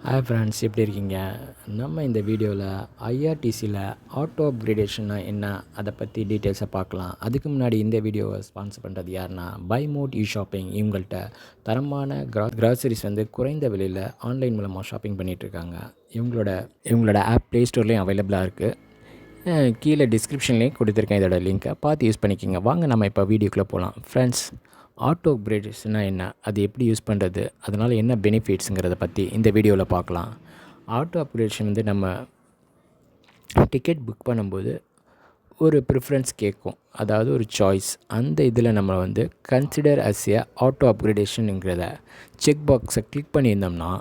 Hi friends, எப்படி இருக்கீங்க? நம்ம இந்த வீடியோவில் ஐஆர்டிசியில் ஆட்டோ அப்கிரேடேஷன்னா என்ன, அதை பற்றி டீட்டெயில்ஸை பார்க்கலாம். அதுக்கு முன்னாடி இந்த வீடியோவை ஸ்பான்சர் பண்ணுறது யாருன்னா பை மோட் ஷாப்பிங். இவங்கள்ட்ட தரமான கிராசரிஸ் குறைந்த விலையில் ஆன்லைன் மூலமாக ஷாப்பிங் பண்ணிகிட்ருக்காங்க. இவங்களோட ஆப் ப்ளே ஸ்டோர்லேயும் அவைலபிளாக இருக்குது. கீழே டிஸ்கிரிப்ஷன்லேயும் கொடுத்துருக்கேன் இதோட லிங்க்கை பார்த்து யூஸ் பண்ணிக்கோங்க. வாங்க நம்ம இப்போ வீடியோக்குள்ளே போகலாம். ஃப்ரெண்ட்ஸ், ஆட்டோ அப்கிரேடேஷன்னா என்ன, அது எப்படி யூஸ் பண்ணுறது, அதனால் என்ன பெனிஃபிட்ஸுங்கிறத பற்றி இந்த வீடியோவில் பார்க்கலாம். ஆட்டோ அப்கிரேடேஷன் நம்ம டிக்கெட் புக் பண்ணும்போது ஒரு ப்ரிஃபரன்ஸ் கேட்கும், அதாவது ஒரு சாய்ஸ். அந்த இதில் நம்ம கன்சிடர் அஸ் ஏ ஆட்டோ அப்கிரேடேஷனுங்கிறத செக் பாக்ஸை கிளிக் பண்ணியிருந்தோம்னா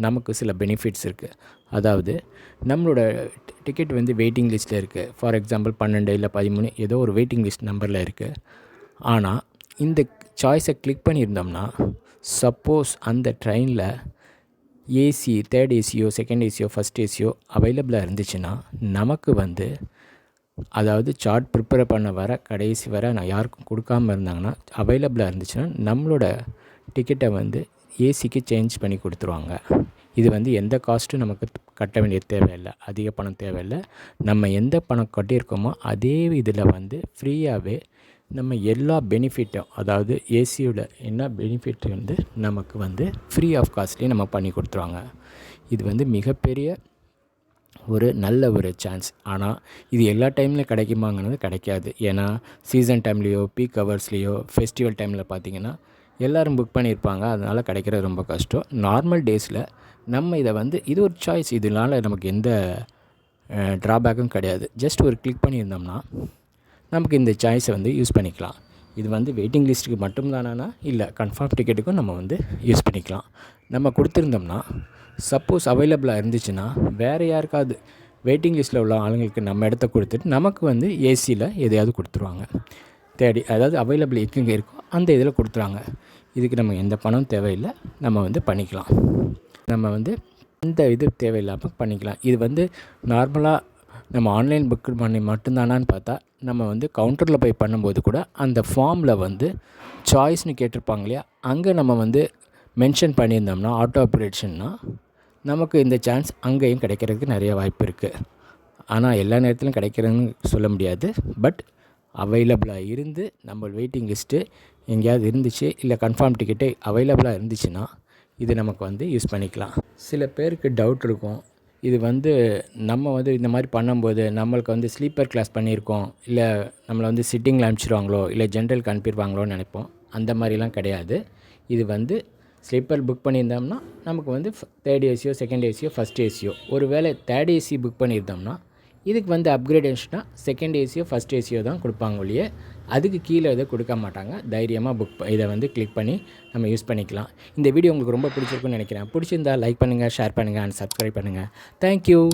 நமக்கு சில பெனிஃபிட்ஸ் இருக்குது. அதாவது நம்மளோட டிக்கெட் வெயிட்டிங் லிஸ்ட்டில் இருக்குது. ஃபார் எக்ஸாம்பிள் 12 இல்லை 13 ஏதோ ஒரு வெயிட்டிங் லிஸ்ட் நம்பரில் இருக்குது. ஆனால் இந்த சாய்ஸை கிளிக் பண்ணியிருந்தோம்னா சப்போஸ் அந்த ட்ரெயினில் ஏசி, தேர்ட் ஏசியோ, செகண்ட் ஏசியோ, ஃபஸ்ட் ஏசியோ அவைலபிளாக இருந்துச்சுன்னா நமக்கு அதாவது சார்ட் ப்ரிப்பேர் பண்ண வர கடைசி வர நான் யாருக்கும் கொடுக்காமல் இருந்தாங்கன்னா அவைலபிளாக இருந்துச்சுன்னா நம்மளோட டிக்கெட்டை ஏசிக்கு சேஞ்ச் பண்ணி கொடுத்துருவாங்க. இது எந்த காஸ்ட்டும் நமக்கு கட்ட வேண்டிய தேவையில்லை, அதிக பணம் தேவையில்லை. நம்ம எந்த பணம் கட்டியிருக்கோமோ அதே இதில் ஃப்ரீயாகவே நம்ம எல்லா பெனிஃபிட்டும், அதாவது ஏசியோட என்ன பெனிஃபிட் நமக்கு ஃப்ரீ ஆஃப் காஸ்ட்லேயே நம்ம பண்ணி கொடுத்துருவாங்க. இது மிகப்பெரிய ஒரு நல்ல ஒரு சான்ஸ். ஆனால் இது எல்லா டைம்லையும் கிடைக்குமாங்கிறது கிடைக்காது. ஏன்னா சீசன் டைம்லேயோ, பீக் ஹவர்ஸ்லேயோ, ஃபெஸ்டிவல் டைமில் பார்த்திங்கன்னா எல்லோரும் புக் பண்ணியிருப்பாங்க. அதனால் கிடைக்கிறது ரொம்ப கஷ்டம். நார்மல் டேஸில் நம்ம இதை இது ஒரு சாய்ஸ். இதனால் நமக்கு எந்த ட்ராபேக்கும் கிடையாது. ஜஸ்ட் ஒரு கிளிக் பண்ணியிருந்தோம்னா நமக்கு இந்த சாய்ஸை யூஸ் பண்ணிக்கலாம். இது வெயிட்டிங் லிஸ்ட்டுக்கு மட்டும்தானா? இல்லை, கன்ஃபார்ம் டிக்கெட்டுக்கும் நம்ம யூஸ் பண்ணிக்கலாம். நம்ம கொடுத்துருந்தோம்னா சப்போஸ் அவைலபிளாக இருந்துச்சுன்னா வேறு யாருக்காவது வெயிட்டிங் லிஸ்ட்டில் உள்ள ஆளுங்களுக்கு நம்ம இடத்த கொடுத்துட்டு நமக்கு ஏசியில் எதையாவது கொடுத்துருவாங்க. தேடி, அதாவது அவைலபிள் எங்கெங்கே இருக்கோ அந்த இதில் கொடுத்துருவாங்க. இதுக்கு நம்ம எந்த பணம் தேவையில்லை, நம்ம பண்ணிக்கலாம். நம்ம இந்த இது தேவையில்லாமல் பண்ணிக்கலாம். இது நார்மலாக நம்ம ஆன்லைன் புக் பண்ணி மட்டும்தானான்னு பார்த்தா நம்ம கவுண்டரில் போய் பண்ணும்போது கூட அந்த ஃபார்மில் சாய்ஸ்னு கேட்டிருப்பாங்க இல்லையா, அங்கே நம்ம மென்ஷன் பண்ணியிருந்தோம்னா ஆட்டோ அப்கிரேடேஷன்னா நமக்கு இந்த சான்ஸ் அங்கேயும் கிடைக்கிறதுக்கு நிறைய வாய்ப்பு இருக்குது. ஆனால் எல்லா நேரத்திலும் கிடைக்கிறதுன்னு சொல்ல முடியாது. பட் அவைலபிளாக இருந்து நம்ம வெயிட்டிங் லிஸ்ட்டு எங்கேயாவது இருந்துச்சு, இல்லை கன்ஃபார்ம் டிக்கெட்டே அவைலபிளாக இருந்துச்சுன்னா இது நமக்கு யூஸ் பண்ணிக்கலாம். சில பேருக்கு டவுட் இருக்கும், இது நம்ம இந்த மாதிரி பண்ணும்போது நம்மளுக்கு ஸ்லீப்பர் கிளாஸ் பண்ணியிருக்கோம், இல்லை நம்மளை சிட்டிங்கில் அனுப்பிச்சிடுவாங்களோ, இல்லை ஜென்ரலுக்கு அனுப்பிடுவாங்களோன்னு நினைப்போம். அந்த மாதிரிலாம் கிடையாது. இது ஸ்லீப்பர் புக் பண்ணியிருந்தோம்னா நமக்கு தேர்ட் ஏசியோ, செகண்ட் ஏசியோ, ஃபஸ்ட் ஏசியோ, ஒரு வேளை தேர்ட் ஏசி புக் பண்ணியிருந்தோம்னா இதுக்கு அப்கிரேடேஷனாக செகண்ட் ஏசியோ, ஃபஸ்ட் ஏசியோ தான் கொடுப்பாங்க ஒழிய அதுக்கு கீழே இதை கொடுக்க மாட்டாங்க. தைரியமாக இதை கிளிக் பண்ணி நம்ம யூஸ் பண்ணிக்கலாம். இந்த வீடியோ உங்களுக்கு ரொம்ப பிடிச்சிருக்குன்னு நினைக்கிறேன். பிடிச்சிருந்தால் லைக் பண்ணுங்கள், ஷேர் பண்ணுங்கள் அண்ட் சப்ஸ்கிரைப் பண்ணுங்கள். தேங்க்யூ.